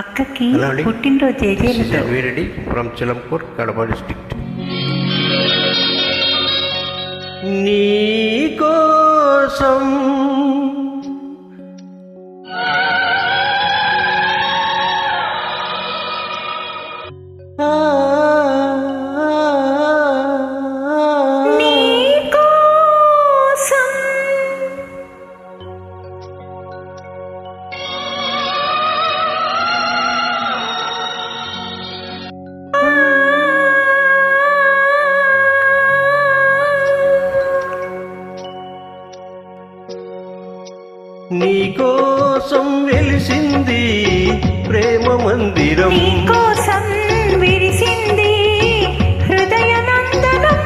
అక్కకి పుట్టినరోజు చేసేది వీరెడ్డి ఫ్రమ్ చిలంపూర్ కడప డిస్ట్రిక్ట్. నీ కోసం నీకోసం వెలిసింది ప్రేమ మందిరం, నీకోసం విరిసింది హృదయ నందనం,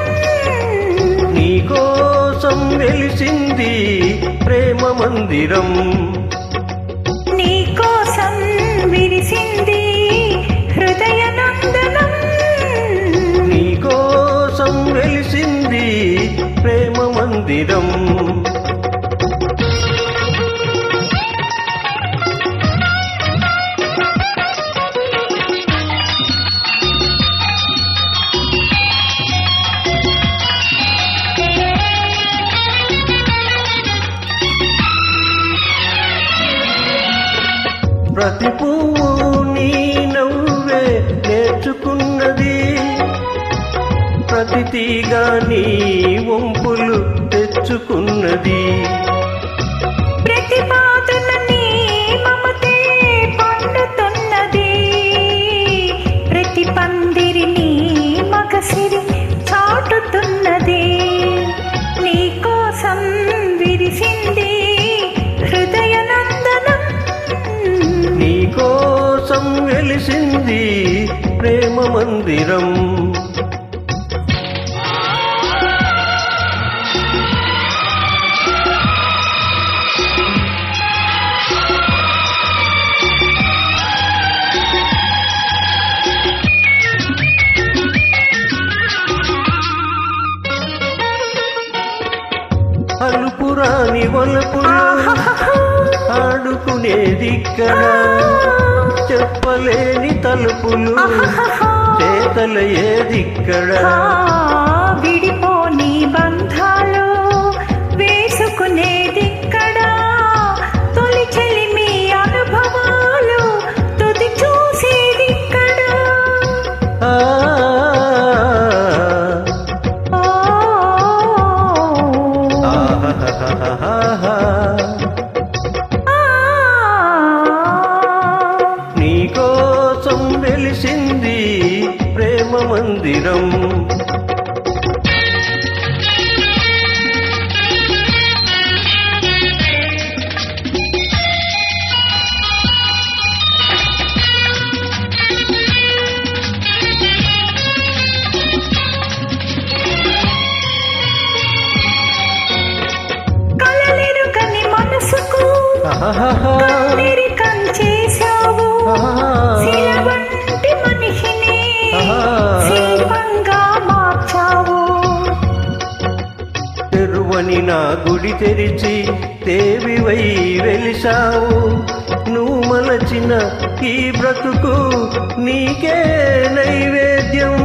నీకోసం వెలిసింది ప్రేమ మందిరం, నీకోసం విరిసింది హృదయ నందనం, నీకోసం వెలిసింది ప్రేమ మందిరం. ప్రతి పువ్వు నీ నవ్వే నేర్చుకున్నది, ప్రతి తీగ నీ వంపులు తెచ్చుకున్నది, ప్రతి పాదున నీ మమతే పండుతున్నది, ప్రతి పందిరి నీ మగసిరి చాటుతున్నది, నీకోసం విరిసింది హృదయ నందనం, నీకోసం వెలిసింది ప్రేమ మందిరం. అలుపురాని వలపులు ఆడుకునేదిక్కడ, చెప్పలేని తలుపులు చేతలయేదిక్కడ, విడిపోని బంధాలు వేసుకునేదిక్కడ, తొలి చెలిమి అనుభవాలు తుది చూసేదిక్కడ. నీకోసం వెలిసింది ప్రేమ మందిరం. కలలెరుగని మనసుకు కన్నీరికం చేశావు, శిలవంటి మనిషిని శిల్పంగా మార్చావు. తెరువని నా గుడి తెరిచి దేవివై వెలిసావు, నువ్వు మలచిన ఈ బ్రతుకు నీకే నైవేద్యం.